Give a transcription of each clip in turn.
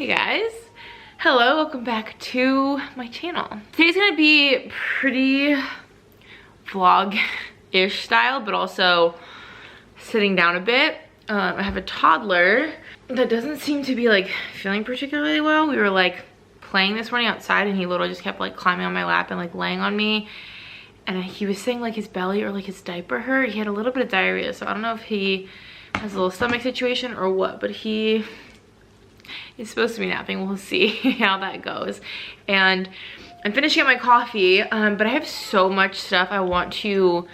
Hey guys, hello, welcome back to my channel. Today's gonna be pretty vlog-ish style, but also sitting down a bit. I have a toddler that doesn't seem to be like feeling particularly well. We were like playing this morning outside and he literally just kept like climbing on my lap and like laying on me. And he was saying like his belly or like his diaper hurt. He had a little bit of diarrhea, so I don't know if he has a little stomach situation or what, but he's supposed to be napping. We'll see how that goes. And I'm finishing up my coffee, but I have so much stuff I want to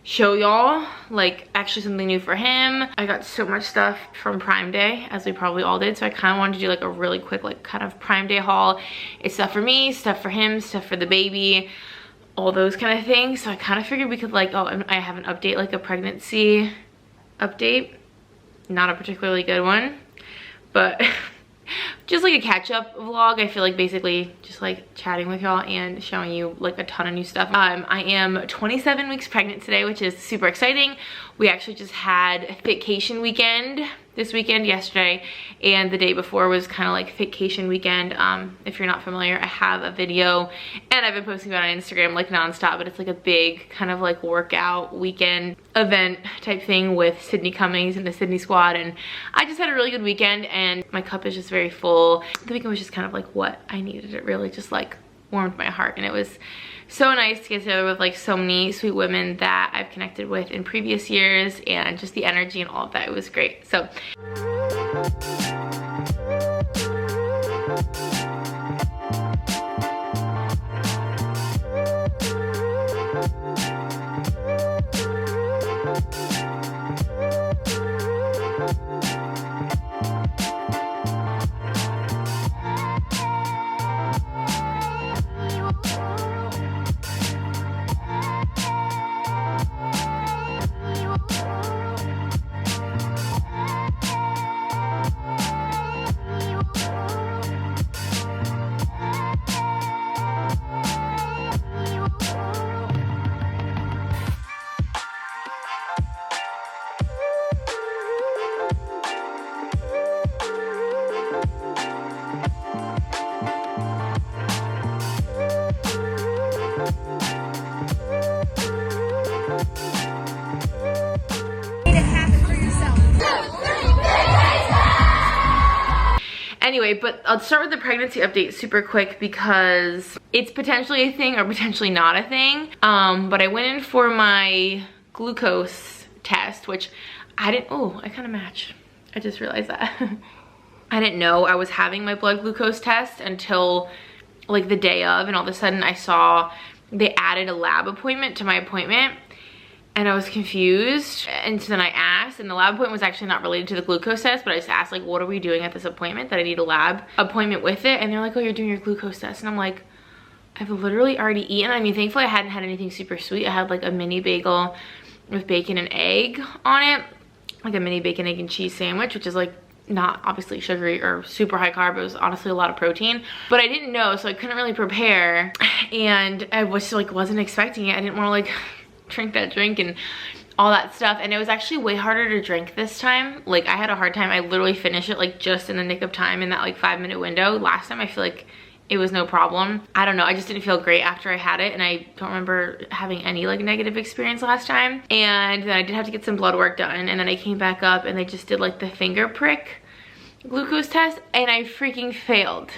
show y'all, like actually something new for him. I got so much stuff from Prime Day, as we probably all did, so I kind of wanted to do like a really quick like kind of Prime Day haul. It's stuff for me, stuff for him, stuff for the baby, all those kind of things. So I kind of figured we could like, I have an update, like a pregnancy update, not a particularly good one, but just like a catch-up vlog. I feel like basically just like chatting with y'all and showing you like a ton of new stuff. I am 27 weeks pregnant today, which is super exciting. We actually just had vacation weekend this weekend, yesterday, and the day before was kind of like vacation weekend. If you're not familiar, I have a video and I've been posting about it on Instagram like nonstop, but it's like a big kind of like workout weekend event type thing with Sydney Cummings and the Sydney squad, and I just had a really good weekend and my cup is just very full. The weekend was just kind of like what I needed. It really just like warmed my heart, and it was so nice to get together with like so many sweet women that I've connected with in previous years, and just the energy and all of that. It was great. So anyway, but I'll start with the pregnancy update super quick because it's potentially a thing or potentially not a thing. But I went in for my glucose test, which I didn't, I kind of match. I just realized that. I didn't know I was having my blood glucose test until like the day of, and all of a sudden I saw they added a lab appointment to my appointment. And I was confused, and so then I asked, and the lab appointment was actually not related to the glucose test, but I just asked like, what are we doing at this appointment that I need a lab appointment with it? And they're like, oh, you're doing your glucose test. And I'm like, I've literally already eaten. I mean, thankfully I hadn't had anything super sweet. I had like a mini bagel with bacon and egg on it, like a mini bacon, egg, and cheese sandwich, which is like not obviously sugary or super high carb. It was honestly a lot of protein, but I didn't know, so I couldn't really prepare, and I was like wasn't expecting it. I didn't want to like drink that drink and all that stuff, and it was actually way harder to drink this time. Like I had a hard time. I literally finished it like just in the nick of time in that like 5-minute window. Last time I feel like it was no problem. I don't know, I just didn't feel great after I had it, and I don't remember having any like negative experience last time. And then I did have to get some blood work done, and then I came back up and they just did like the finger prick glucose test, and I freaking failed.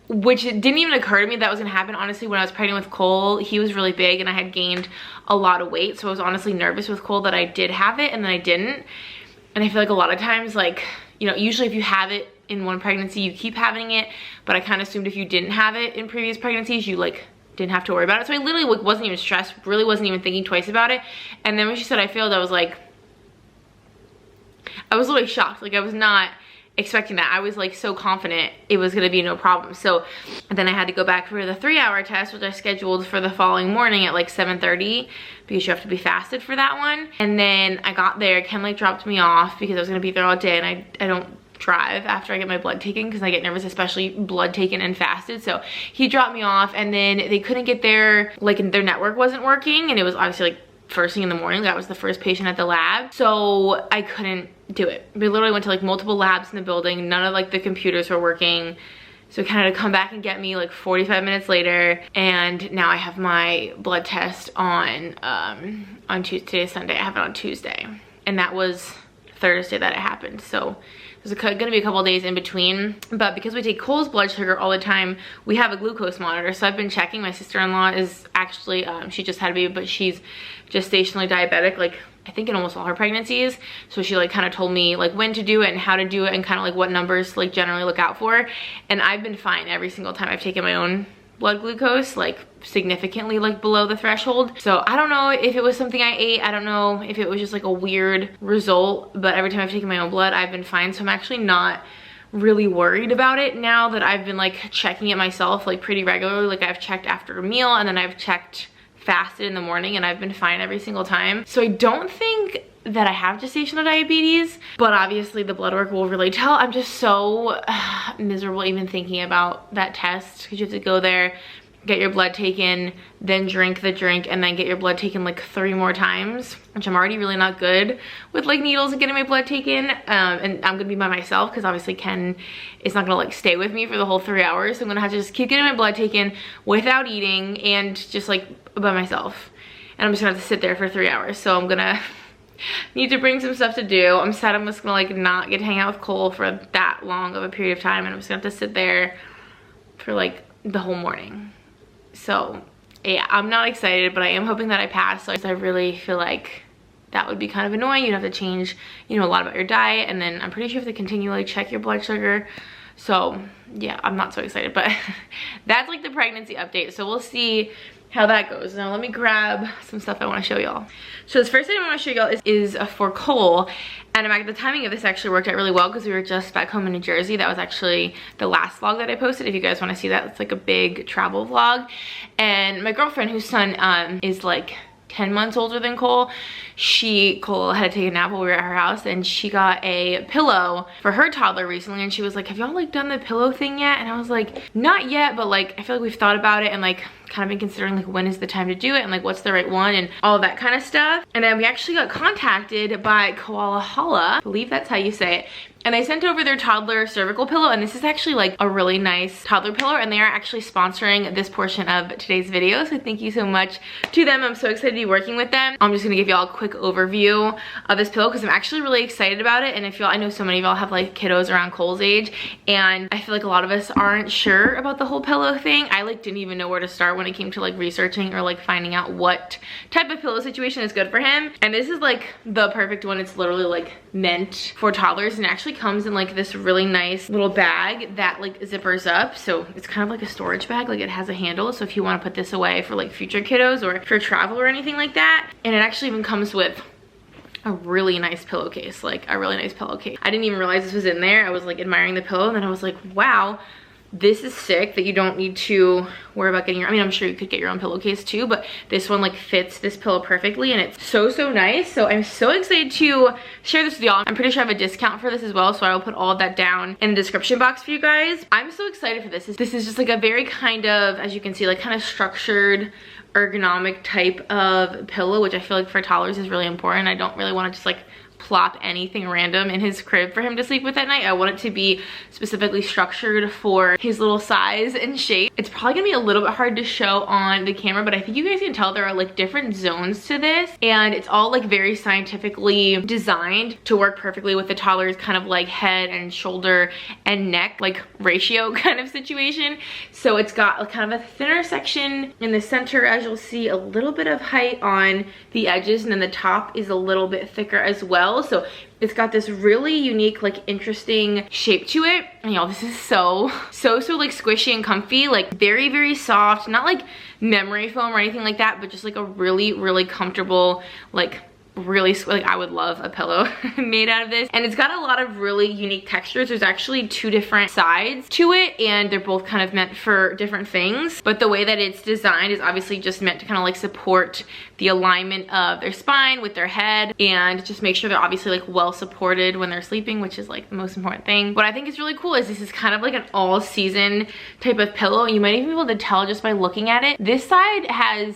Which it didn't even occur to me that was gonna happen. Honestly, when I was pregnant with Cole, he was really big and I had gained a lot of weight, so I was honestly nervous with Cole that I did have it and then I didn't. And I feel like a lot of times, like, you know, usually if you have it in one pregnancy, you keep having it, but I kind of assumed if you didn't have it in previous pregnancies, you like didn't have to worry about it. So I literally like, wasn't even stressed, really wasn't even thinking twice about it. And then when she said I failed, I was like, I was literally shocked. Like I was not expecting that. I was like so confident it was gonna be no problem. So then I had to go back for the 3-hour test, which I scheduled for the following morning at like 7:30 because you have to be fasted for that one. And then I got there, Ken like dropped me off because I was gonna be there all day, and I don't drive after I get my blood taken because I get nervous, especially blood taken and fasted. So he dropped me off, and then they couldn't get their, like their network wasn't working, and it was obviously like first thing in the morning. That was the first patient at the lab. So I couldn't do it. We literally went to like multiple labs in the building. None of like the computers were working. So it kind of had to come back and get me like 45 minutes later. And now I have my blood test on Tuesday. Today's Sunday. I have it on Tuesday. And that was Thursday that it happened. So there's gonna be a couple days in between, but because we take Cole's blood sugar all the time, we have a glucose monitor. So I've been checking. My sister-in-law is actually, she just had a baby, but she's gestationally diabetic, like I think in almost all her pregnancies. So she like kind of told me like when to do it and how to do it and kind of like what numbers to like generally look out for. And I've been fine every single time I've taken my own blood glucose, like significantly like below the threshold. So I don't know if it was something I ate. I don't know if it was just like a weird result, but every time I've taken my own blood, I've been fine. So I'm actually not really worried about it now that I've been like checking it myself like pretty regularly. Like I've checked after a meal and then I've checked fasted in the morning and I've been fine every single time. So I don't think that I have gestational diabetes, but obviously the blood work will really tell. I'm just so miserable even thinking about that test because you have to go there, get your blood taken, then drink the drink, and then get your blood taken like 3 more times, which I'm already really not good with like needles and getting my blood taken. And I'm gonna be by myself because obviously Ken is not gonna like stay with me for the whole 3 hours. So I'm gonna have to just keep getting my blood taken without eating and just like by myself. And I'm just gonna have to sit there for 3 hours. So I'm gonna need to bring some stuff to do. I'm sad I'm just gonna like not get to hang out with Cole for that long of a period of time, and I'm just gonna have to sit there for like the whole morning. So yeah, I'm not excited, but I am hoping that I pass. So I really feel like that would be kind of annoying. You'd have to change, you know, a lot about your diet, and then I'm pretty sure you have to continually check your blood sugar. So yeah, I'm not so excited, but that's like the pregnancy update. So we'll see how that goes. Now let me grab some stuff I want to show y'all. So this first thing I want to show y'all is for Cole, and the timing of this actually worked out really well because we were just back home in New Jersey. That was actually the last vlog that I posted. If you guys want to see that, it's like a big travel vlog. And my girlfriend, whose son is like 10 months older than Cole, Cole had to take a nap while we were at her house, and she got a pillow for her toddler recently, and she was like, have y'all like done the pillow thing yet? And I was like, not yet, but like I feel like we've thought about it and like kind of been considering like when is the time to do it and like what's the right one and all that kind of stuff. And then we actually got contacted by Koala Hala, I believe that's how you say it, and they sent over their toddler cervical pillow, and this is actually like a really nice toddler pillow, and they are actually sponsoring this portion of today's video. So thank you so much to them. I'm so excited to be working with them. I'm just gonna give y'all a quick overview of this pillow because I'm actually really excited about it. And if y'all, I know so many of y'all have like kiddos around Cole's age, and I feel like a lot of us aren't sure about the whole pillow thing. I like didn't even know where to start when it came to like researching or like finding out what type of pillow situation is good for him. And this is like the perfect one. It's literally like meant for toddlers, and it actually comes in like this really nice little bag that like zippers up. So it's kind of like a storage bag, like it has a handle. So if you want to put this away for like future kiddos or for travel or anything like that. And it actually even comes with a really nice pillowcase, like a really nice pillowcase. I didn't even realize this was in there. I was like admiring the pillow, and then I was like, wow, this is sick that you don't need to worry about getting your, I mean, I'm sure you could get your own pillowcase too, but this one like fits this pillow perfectly, and it's so nice. So I'm so excited to share this with y'all. I'm pretty sure I have a discount for this as well, so I will put all of that down in the description box for you guys. I'm so excited for this. This is just like a very kind of, as you can see, like kind of structured, ergonomic type of pillow, which I feel like for toddlers is really important. I don't really want to just like plop anything random in his crib for him to sleep with at night. I want it to be specifically structured for his little size and shape. It's probably gonna be a little bit hard to show on the camera, but I think you guys can tell there are like different zones to this, and it's all like very scientifically designed to work perfectly with the toddler's kind of like head and shoulder and neck like ratio kind of situation. So it's got kind of a thinner section in the center, as you'll see, a little bit of height on the edges, and then the top is a little bit thicker as well. So it's got this really unique, like interesting shape to it. And y'all, this is so like squishy and comfy, like very soft, not like memory foam or anything like that, but just like a really comfortable like really, like, I would love a pillow made out of this. And it's got a lot of really unique textures. There's actually 2 different sides to it, and they're both kind of meant for different things. But the way that it's designed is obviously just meant to kind of like support the alignment of their spine with their head, and just make sure they're obviously like well supported when they're sleeping, which is like the most important thing. What I think is really cool is this is kind of like an all season type of pillow. You might even be able to tell just by looking at it. This side has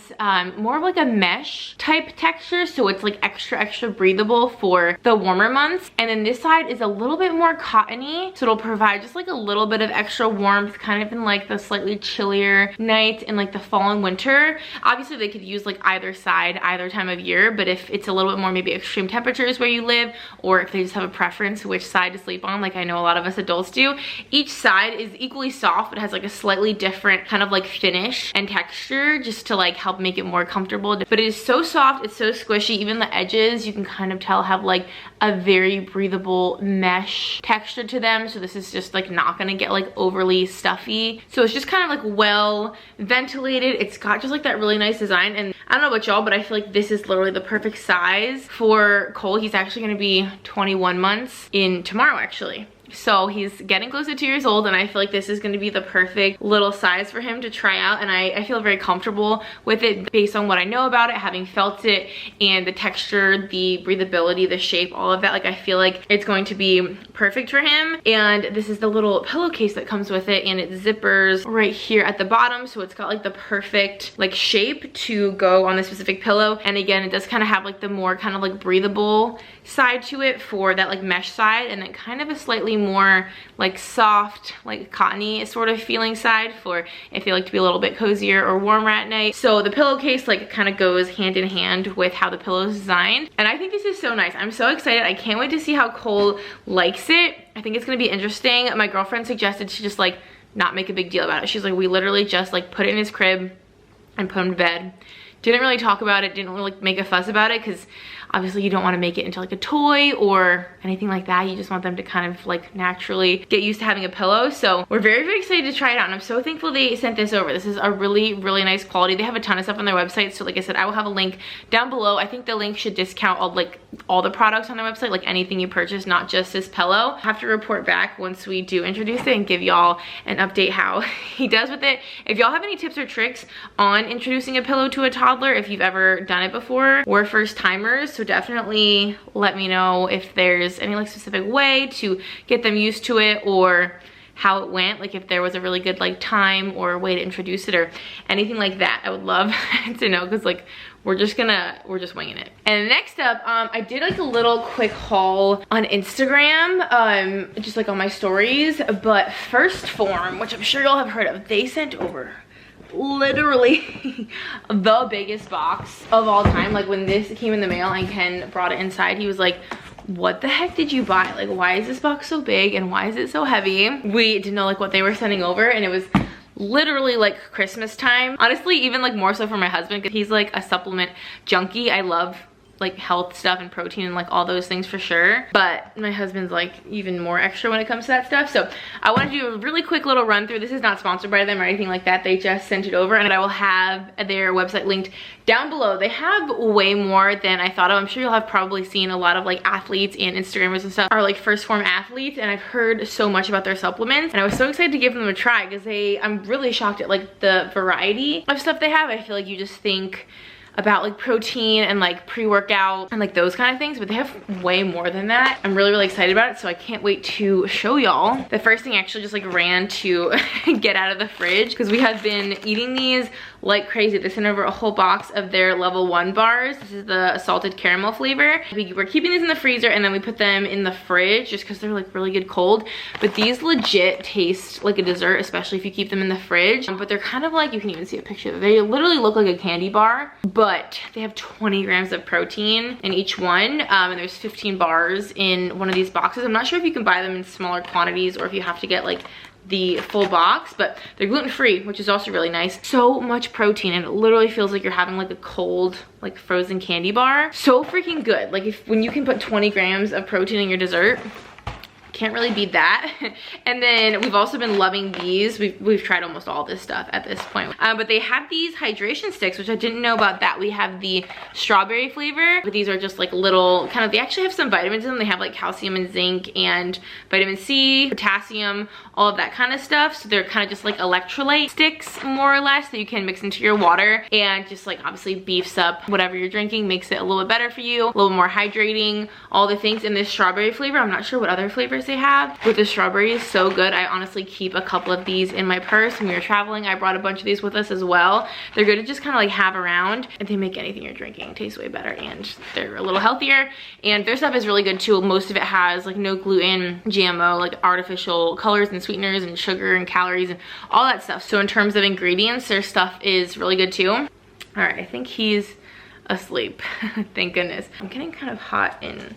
more of like a mesh type texture, so it's like extra breathable for the warmer months. And then this side is a little bit more cottony, so it'll provide just like a little bit of extra warmth kind of in like the slightly chillier nights in like the fall and winter. Obviously they could use like either side either time of year, but if it's a little bit more maybe extreme temperatures where you live, or if they just have a preference which side to sleep on, like I know a lot of us adults do, each side is equally soft but has like a slightly different kind of like finish and texture just to like help make it more comfortable. But it is so soft, it's so squishy. Even the edges you can kind of tell have like a very breathable mesh texture to them, so this is just like not gonna get like overly stuffy. So it's just kind of like well ventilated. It's got just like that really nice design, and I don't know about y'all, but I feel like this is literally the perfect size for Cole. He's actually gonna be 21 months in tomorrow actually. So he's getting close to 2 years old, and I feel like this is going to be the perfect little size for him to try out, and I feel very comfortable with it based on what I know about it, having felt it, and the texture, the breathability, the shape, all of that. Like I feel like it's going to be perfect for him. And this is the little pillowcase that comes with it, and it zippers right here at the bottom, so it's got like the perfect like shape to go on the specific pillow. And again, it does kind of have like the more kind of like breathable side to it for that like mesh side, and then kind of a slightly more like soft, like cottony sort of feeling side for if you like to be a little bit cozier or warmer at night. So the pillowcase like kind of goes hand in hand with how the pillow is designed, and I think this is so nice. I'm so excited. I can't wait to see how Cole likes it. I think it's gonna be interesting. My girlfriend suggested to just like not make a big deal about it. She's like, we literally just like put it in his crib and put him to bed. Didn't really talk about it, didn't really make a fuss about it, because obviously you don't want to make it into like a toy or anything like that. You just want them to kind of like naturally get used to having a pillow. So we're very excited to try it out, and I'm so thankful they sent this over. This is a really nice quality. They have a ton of stuff on their website, so like I said, I will have a link down below. I think the link should discount all the products on their website, like anything you purchase, not just this pillow. I have to report back once we do introduce it and give y'all an update how he does with it. If y'all have any tips or tricks on introducing a pillow to a toddler, if you've ever done it before, we're first timers, so definitely let me know if there's any like specific way to get them used to it, or how it went, like if there was a really good like time or way to introduce it or anything like that. I would love to know, because like we're just winging it. And next up, I did like a little quick haul on Instagram, just like on my stories, but First Form, which I'm sure y'all have heard of, they sent over literally the biggest box of all time. Like when this came in the mail and Ken brought it inside, he was like, what the heck did you buy? Like, why is this box so big and why is it so heavy? We didn't know like what they were sending over, and it was literally like Christmas time. Honestly, even like more so for my husband, because he's like a supplement junkie. I love like health stuff and protein and like all those things for sure, but my husband's like even more extra when it comes to that stuff. So I want to do a really quick little run through. This is not sponsored by them or anything like that. They just sent it over, and I will have their website linked down below. They have way more than I thought of. I'm sure you'll have probably seen a lot of like athletes and Instagrammers and stuff are like First Form athletes, and I've heard so much about their supplements, and I was so excited to give them a try, because I'm really shocked at like the variety of stuff they have. I feel like you just think about like protein and like pre-workout and like those kind of things, but they have way more than that. I'm really excited about it, so I can't wait to show y'all. The first thing I actually just like ran to get out of the fridge, because we have been eating these like crazy. They sent over a whole box of their level 1 bars. This is the salted caramel flavor. We're keeping these in the freezer, and then we put them in the fridge just because they're like really good cold. But these legit taste like a dessert, especially if you keep them in the fridge. But they're kind of like, you can even see a picture of it. They literally look like a candy bar, but they have 20 grams of protein in each one, and there's 15 bars in one of these boxes. I'm not sure if you can buy them in smaller quantities or if you have to get like the full box, but they're gluten-free, which is also really nice. So much protein, and it literally feels like you're having like a cold like frozen candy bar. So freaking good. Like when you can put 20 grams of protein in your dessert, can't really beat that. And then we've also been loving these. We've tried almost all this stuff at this point. But they have these hydration sticks, which I didn't know about that. We have the strawberry flavor, but these are just like little kind of, they actually have some vitamins in them. They have like calcium and zinc and vitamin C, potassium, all of that kind of stuff. So they're kind of just like electrolyte sticks, more or less, that you can mix into your water and just like obviously beefs up whatever you're drinking, makes it a little bit better for you, a little more hydrating, all the things. In this strawberry flavor, I'm not sure what other flavors they have, but the strawberry is so good. I honestly keep a couple of these in my purse when we were traveling. I brought a bunch of these with us as well. They're good to just kind of like have around, and they make anything you're drinking taste way better, and they're a little healthier, and their stuff is really good too. Most of it has like no gluten, GMO, like artificial colors and sweeteners and sugar and calories and all that stuff. So in terms of ingredients, their stuff is really good too. All right, I think he's asleep. Thank goodness. I'm getting kind of hot in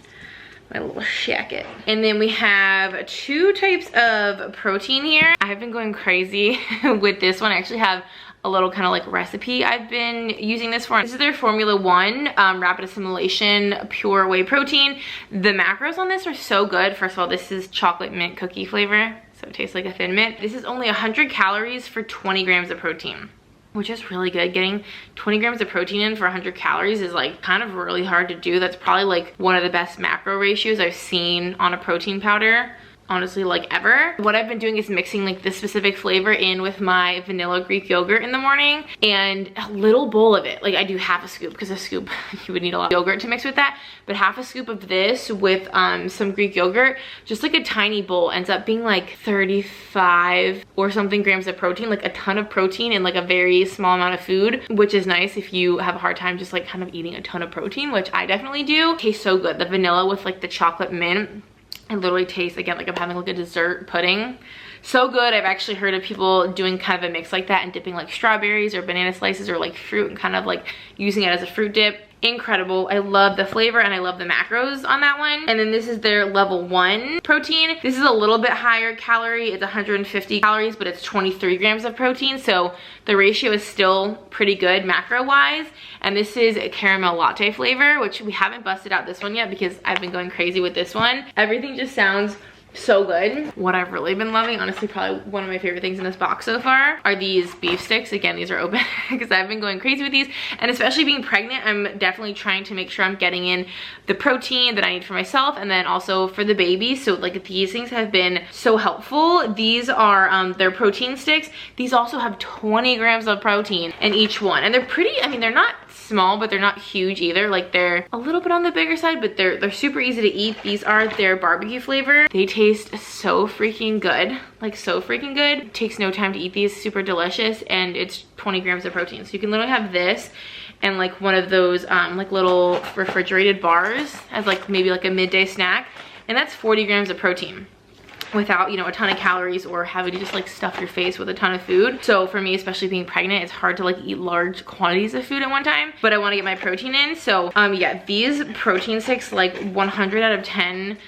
my little shacket. And then we have 2 types of protein here. I've been going crazy with this one. I actually have a little kind of like recipe I've been using this for. This is their Formula 1 rapid assimilation pure whey protein. The macros on this are so good. First of all, this is chocolate mint cookie flavor, so it tastes like a Thin Mint. This is only 100 calories for 20 grams of protein, which is really good. Getting 20 grams of protein in for 100 calories is like kind of really hard to do. That's probably like one of the best macro ratios I've seen on a protein powder, honestly, like ever. What I've been doing is mixing like this specific flavor in with my vanilla Greek yogurt in the morning, and a little bowl of it, like I do half a scoop, because a scoop you would need a lot of yogurt to mix with that, but half a scoop of this with some Greek yogurt, just like a tiny bowl, ends up being like 35 or something grams of protein, like a ton of protein in like a very small amount of food, which is nice if you have a hard time just like kind of eating a ton of protein, which I definitely do. It tastes so good. The vanilla with like the chocolate mint, it literally tastes, again, like I'm having like a dessert pudding. So good. I've actually heard of people doing kind of a mix like that and dipping like strawberries or banana slices or like fruit and kind of like using it as a fruit dip. Incredible. I love the flavor and I love the macros on that one. And then this is their level 1 protein. This is a little bit higher calorie. It's 150 calories, but it's 23 grams of protein. So the ratio is still pretty good macro wise. And this is a caramel latte flavor, which we haven't busted out this one yet because I've been going crazy with this one. Everything just sounds so good. What I've really been loving, honestly, probably one of my favorite things in this box so far, are these beef sticks. Again, these are open because I've been going crazy with these, and especially being pregnant, I'm definitely trying to make sure I'm getting in the protein that I need for myself and then also for the baby. So like these things have been so helpful. These are their protein sticks. These also have 20 grams of protein in each one, and they're pretty, I mean, they're not small, but they're not huge either. Like they're a little bit on the bigger side, but they're super easy to eat. These are their barbecue flavor. They taste so freaking good, like so freaking good. It takes no time to eat these, super delicious, and it's 20 grams of protein. So you can literally have this and like one of those like little refrigerated bars as like maybe like a midday snack, and that's 40 grams of protein without, you know, a ton of calories or having to just like stuff your face with a ton of food. So for me, especially being pregnant, it's hard to like eat large quantities of food at one time, but I want to get my protein in. So yeah, these protein sticks, like 100 out of 10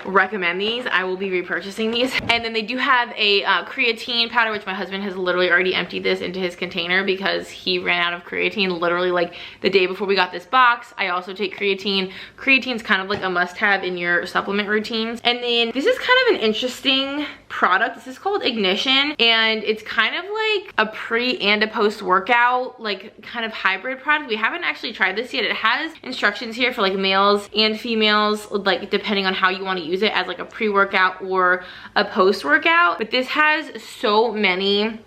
recommend these. I will be repurchasing these. And then they do have a creatine powder, which my husband has literally already emptied this into his container because he ran out of creatine literally like the day before we got this box. I also take creatine. Creatine's kind of like a must-have in your supplement routines. And then this is kind of an interesting product. This is called Ignition, and it's kind of like a pre and a post workout, like kind of hybrid product. We haven't actually tried this yet. It has instructions here for like males and females, like depending on how you want to use it, as like a pre-workout or a post-workout. But this has so many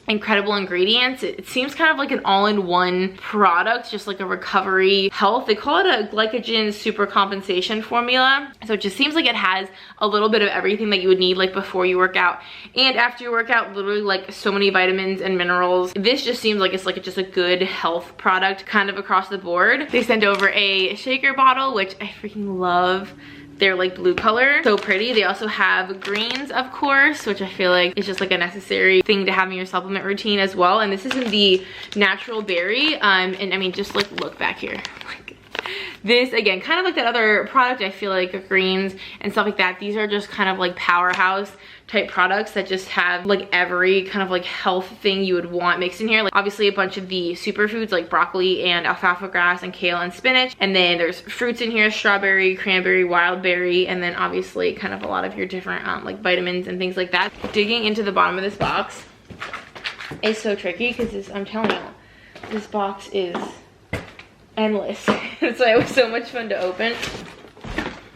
incredible ingredients. It seems kind of like an all-in-one product, just like a recovery health. They call it a glycogen super compensation formula. So it just seems like it has a little bit of everything that you would need like before you work out and after you work out, literally like so many vitamins and minerals. This just seems like it's like just a good health product kind of across the board. They sent over a shaker bottle, which I freaking love. They're like blue color, so pretty. They also have greens, of course, which I feel like is just like a necessary thing to have in your supplement routine as well. And this is in the natural berry. And I mean, just like look back here. Like this, again, kind of like that other product, I feel like greens and stuff like that. These are just kind of like powerhouse type products that just have like every kind of like health thing you would want mixed in here. Like obviously a bunch of the superfoods like broccoli and alfalfa grass and kale and spinach. And then there's fruits in here, strawberry, cranberry, wild berry, and then obviously kind of a lot of your different like vitamins and things like that. Digging into the bottom of this box is so tricky because I'm telling you, this box is endless. That's why it was so much fun to open.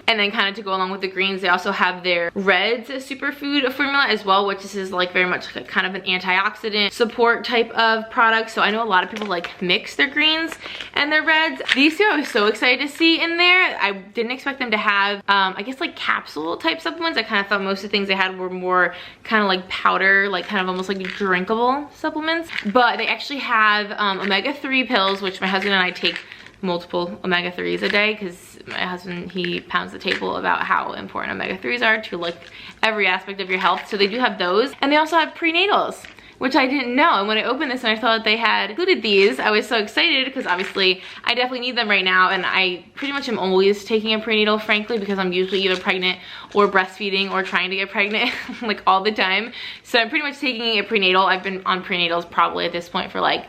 And then kind of to go along with the greens, they also have their Reds superfood formula as well, which this is like very much like kind of an antioxidant support type of product. So I know a lot of people like mix their greens and their Reds. These two I was so excited to see in there. I didn't expect them to have, I guess like capsule type supplements. I kind of thought most of the things they had were more kind of like powder, like kind of almost like drinkable supplements. But they actually have omega-3 pills, which my husband and I take multiple omega-3s a day because my husband, he pounds the table about how important omega-3s are to like every aspect of your health. So they do have those, and they also have prenatals, which I didn't know. And when I opened this and I saw that they had included these, I was so excited because obviously I definitely need them right now, and I pretty much am always taking a prenatal, frankly, because I'm usually either pregnant or breastfeeding or trying to get pregnant like all the time. So I'm pretty much taking a prenatal. I've been on prenatals probably at this point for like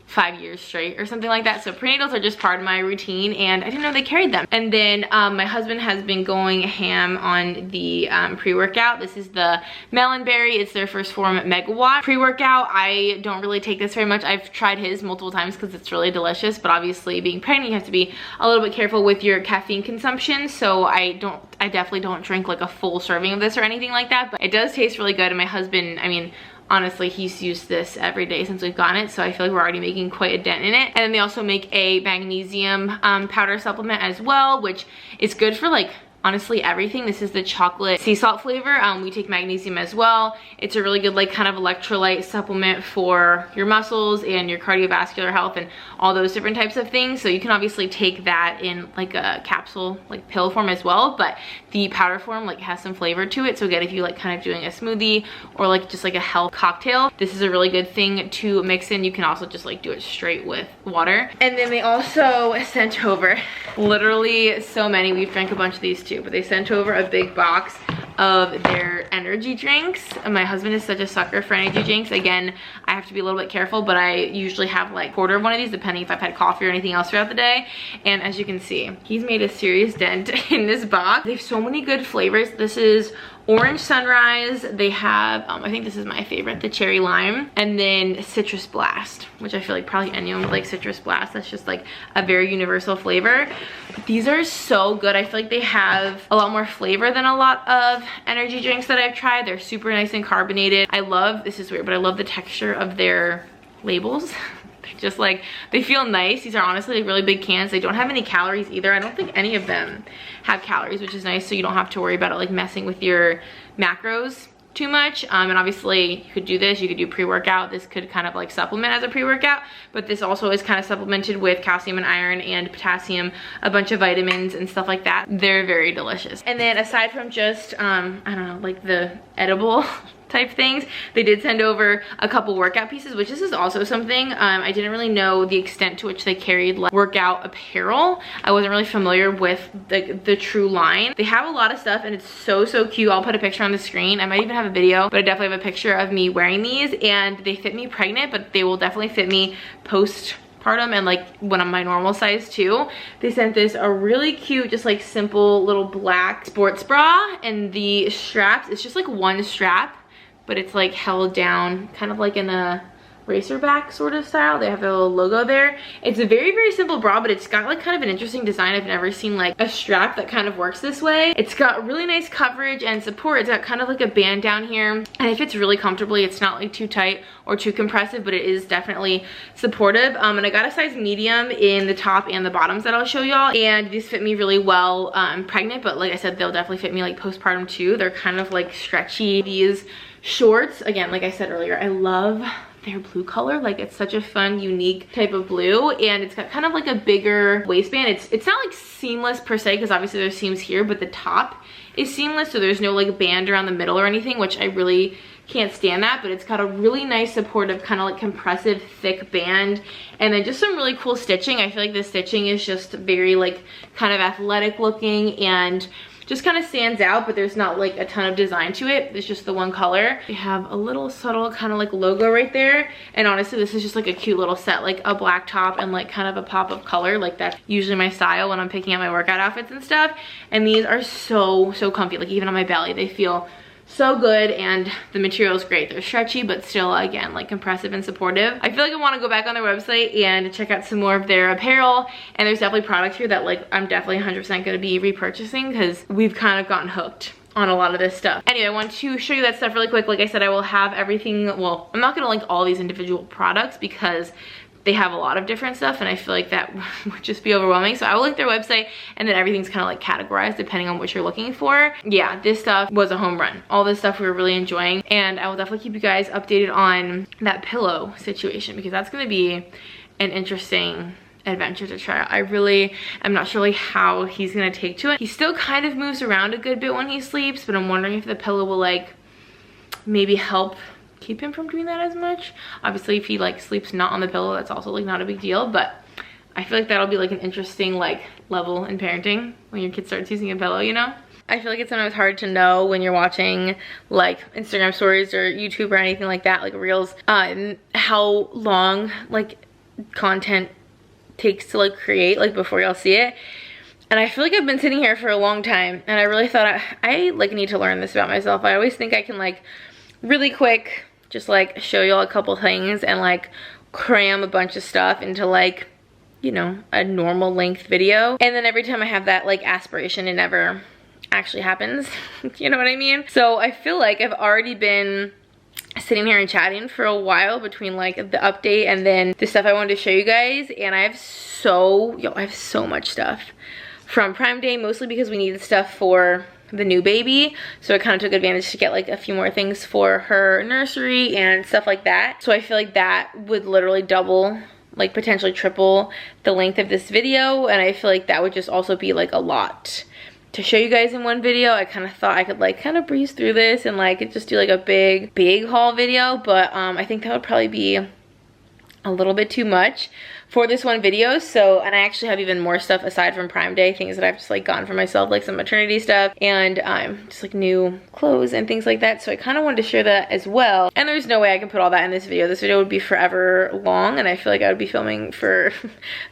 5 years straight or something like that. So prenatals are just part of my routine, and I didn't know they carried them. And then my husband has been going ham on the pre-workout. This is the melon berry. It's their first form megawatt pre-workout. I don't really take this very much. I've tried his multiple times because it's really delicious, but obviously being pregnant, you have to be a little bit careful with your caffeine consumption. So I definitely don't drink like a full serving of this or anything like that, but it does taste really good. And my husband, I mean, honestly, he's used this every day since we've gotten it, so I feel like we're already making quite a dent in it. And then they also make a magnesium powder supplement as well, which is good for like honestly everything. This is the chocolate sea salt flavor. We take magnesium as well. It's a really good like kind of electrolyte supplement for your muscles and your cardiovascular health and all those different types of things. So you can obviously take that in like a capsule, like pill form as well, but the powder form like has some flavor to it. So again, if you like kind of doing a smoothie or like just like a health cocktail, this is a really good thing to mix in. You can also just like do it straight with water. And then they also sent over literally so many. We've drank a bunch of these too, but they sent over a big box of their energy drinks. And my husband is such a sucker for energy drinks. Again, I have to be a little bit careful, but I usually have like a quarter of one of these depending if I've had coffee or anything else throughout the day. And as you can see, he's made a serious dent in this box. They have so many good flavors. This is orange sunrise. They have I think this is my favorite, the cherry lime, and then citrus blast, which I feel like probably anyone would like citrus blast. That's just like a very universal flavor. But these are so good. I feel like they have a lot more flavor than a lot of energy drinks that I've tried. They're super nice and carbonated. I love, this is weird, but I love the texture of their labels. They're just like, they feel nice. These are honestly like really big cans. They don't have any calories either. I don't think any of them have calories, which is nice, so you don't have to worry about it like messing with your macros too much. And obviously you could do this, you could do pre-workout. This could kind of like supplement as a pre-workout, but this also is kind of supplemented with calcium and iron and potassium, a bunch of vitamins and stuff like that. They're very delicious. And then aside from just I don't know, like the edible type things, they did send over a couple workout pieces, which this is also something I didn't really know the extent to which they carried like workout apparel. I wasn't really familiar with the true line. They have a lot of stuff and it's so cute. I'll put a picture on the screen. I might even have a video, but I definitely have a picture of me wearing these, and they fit me pregnant, but they will definitely fit me postpartum and like when I'm my normal size too. They sent this a really cute, just like simple little black sports bra, and the straps, it's just like one strap, but it's like held down kind of like in a racer back sort of style. They have a little logo there. It's a very simple bra, but it's got like kind of an interesting design. I've never seen like a strap that kind of works this way. It's got really nice coverage and support. It's got kind of like a band down here, and it fits really comfortably. It's not like too tight or too compressive, but it is definitely supportive. And I got a size medium in the top and the bottoms that I'll show y'all, and these fit me really well. I'm pregnant, but like I said, they'll definitely fit me like postpartum too. They're kind of like stretchy. These shorts, again, like I said earlier, I love their blue color. Like it's such a fun, unique type of blue, and it's got kind of like a bigger waistband. It's not like seamless per se, because obviously there's seams here, but the top is seamless, so there's no like band around the middle or anything, which I really can't stand that. But it's got a really nice supportive kind of like compressive thick band, and then just some really cool stitching. I feel like the stitching is just very like kind of athletic looking, and just kind of stands out, but there's not like a ton of design to it. It's just the one color. They have a little subtle kind of like logo right there. And honestly, this is just like a cute little set, like a black top and like kind of a pop of color. Like that's usually my style when I'm picking out my workout outfits and stuff. And these are so comfy. Like even on my belly, they feel so good, and the material is great. They're stretchy, but still, again, like compressive and supportive. I feel like I want to go back on their website and check out some more of their apparel, and there's definitely products here that like I'm definitely 100% going to be repurchasing because we've kind of gotten hooked on a lot of this stuff. Anyway, I want to show you that stuff really quick. Like I said, I will have everything. Well, I'm not going to link all these individual products because they have a lot of different stuff, and I feel like that would just be overwhelming. So I will link their website, and then everything's kind of like categorized depending on what you're looking for. Yeah, this stuff was a home run. All this stuff we were really enjoying, and I will definitely keep you guys updated on that pillow situation because that's gonna be an interesting adventure to try out. I really am not sure like how he's gonna take to it. He still kind of moves around a good bit when he sleeps, but I'm wondering if the pillow will like maybe help keep him from doing that as much. Obviously if he like sleeps not on the pillow, that's also like not a big deal, but I feel like that'll be like an interesting like level in parenting when your kid starts using a pillow, you know? I feel like it's sometimes hard to know when you're watching like Instagram stories or YouTube or anything like that, like reels, how long like content takes to like create like before y'all see it. And I feel like I've been sitting here for a long time, and I really thought I like need to learn this about myself. I always think I can like really quick just like show y'all a couple things and like cram a bunch of stuff into like, you know, a normal length video, and then every time I have that like aspiration, it never actually happens. You know what I mean? So I feel like I've already been sitting here and chatting for a while between like the update and then the stuff I wanted to show you guys, and I have so much stuff from Prime Day, mostly because we needed stuff for the new baby, so I kind of took advantage to get like a few more things for her nursery and stuff like that. So I feel like that would literally double, like potentially triple the length of this video, and I feel like that would just also be like a lot to show you guys in one video. I kind of thought I could like kind of breeze through this and like just do like a big haul video, but I think that would probably be a little bit too much for this one video. So, and I actually have even more stuff aside from Prime Day, things that I've just like gotten for myself, like some maternity stuff and just like new clothes and things like that. So I kind of wanted to share that as well. And there's no way I can put all that in this video. This video would be forever long, and I feel like I would be filming for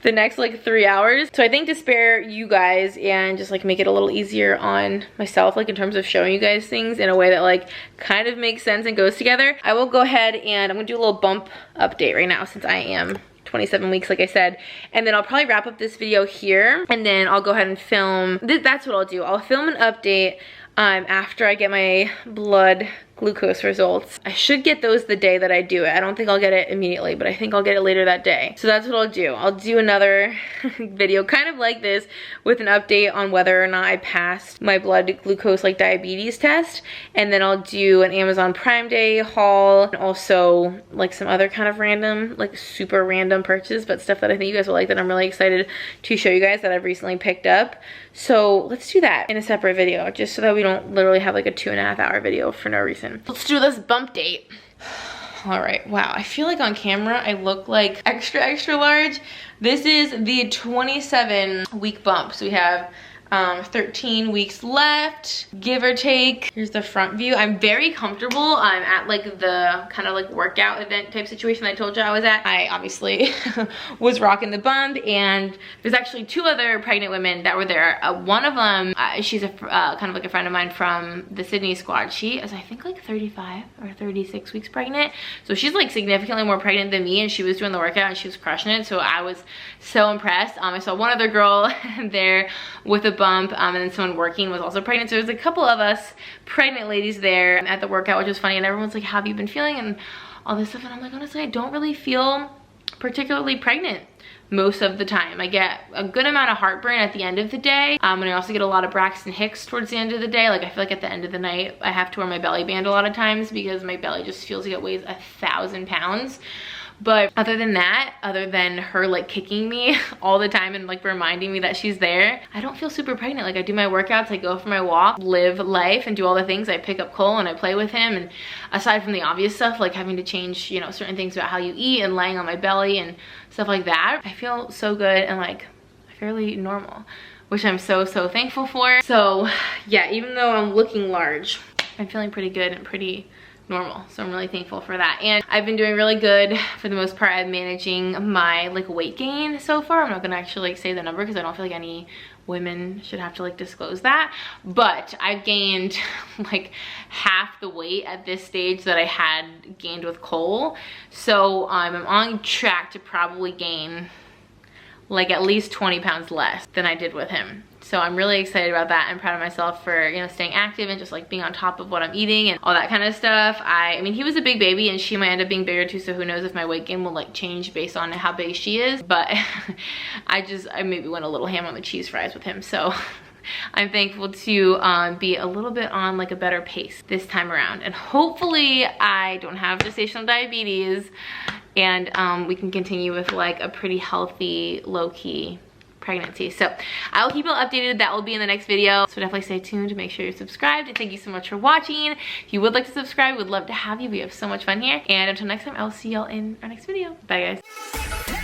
the next like 3 hours. So I think to spare you guys and just like make it a little easier on myself, like in terms of showing you guys things in a way that like kind of makes sense and goes together, I will go ahead and I'm gonna do a little bump update right now since I am 27 weeks, like I said, and then I'll probably wrap up this video here, and then I'll go ahead and film, that's what I'll do. I'll film an update after I get my blood glucose results. I should get those the day that I do it. I don't think I'll get it immediately, but I think I'll get it later that day. So that's what I'll do. I'll do another video kind of like this with an update on whether or not I passed my blood glucose like diabetes test, and then I'll do an Amazon Prime Day haul and also like some other kind of random, like super random purchase, but stuff that I think you guys will like, that I'm really excited to show you guys that I've recently picked up. So let's do that in a separate video, just so that we don't literally have like a 2.5 hour video for no reason. Let's do this bump date. All right, wow, I feel like on camera I look like extra large. This is the 27 week bump. So we have 13 weeks left, give or take. Here's the front view. I'm very comfortable. I'm at like the kind of like workout event type situation I told you I was at. I obviously was rocking the bump, and there's actually 2 other pregnant women that were there. One of them, she's a kind of like a friend of mine from the Sydney squad. She is, I think, like 35 or 36 weeks pregnant. So she's like significantly more pregnant than me, and she was doing the workout and she was crushing it. So I was so impressed. I saw one other girl there with a bump, and then someone working was also pregnant. So there's a couple of us pregnant ladies there at the workout, which was funny, and everyone's like, how have you been feeling and all this stuff, and I'm like, honestly, I don't really feel particularly pregnant most of the time. I get a good amount of heartburn at the end of the day, and I also get a lot of Braxton Hicks towards the end of the day. Like I feel like at the end of the night I have to wear my belly band a lot of times because my belly just feels like it weighs 1,000 pounds. But other than that, other than her like kicking me all the time and like reminding me that she's there, I don't feel super pregnant. Like I do my workouts, I go for my walk, live life and do all the things. I pick up Cole and I play with him, and aside from the obvious stuff like having to change, you know, certain things about how you eat and laying on my belly and stuff like that, I feel so good and like fairly normal, which I'm so thankful for. So yeah, even though I'm looking large, I'm feeling pretty good and pretty normal, so I'm really thankful for that. And I've been doing really good for the most part at managing my like weight gain so far. I'm not gonna actually like say the number because I don't feel like any women should have to like disclose that, but I've gained like half the weight at this stage that I had gained with Cole. So I'm on track to probably gain like at least 20 pounds less than I did with him. So I'm really excited about that. I'm proud of myself for, you know, staying active and just like being on top of what I'm eating and all that kind of stuff. I mean, he was a big baby and she might end up being bigger too, so who knows if my weight gain will like change based on how big she is. But I maybe went a little ham on the cheese fries with him. So I'm thankful to be a little bit on like a better pace this time around. And hopefully I don't have gestational diabetes and we can continue with like a pretty healthy, low-key pregnancy. So I'll keep you updated. That will be in the next video, so definitely stay tuned to make sure you're subscribed. And thank you so much for watching. If you would like to subscribe, we'd love to have you. We have so much fun here, and until next time, I'll see y'all in our next video. Bye guys.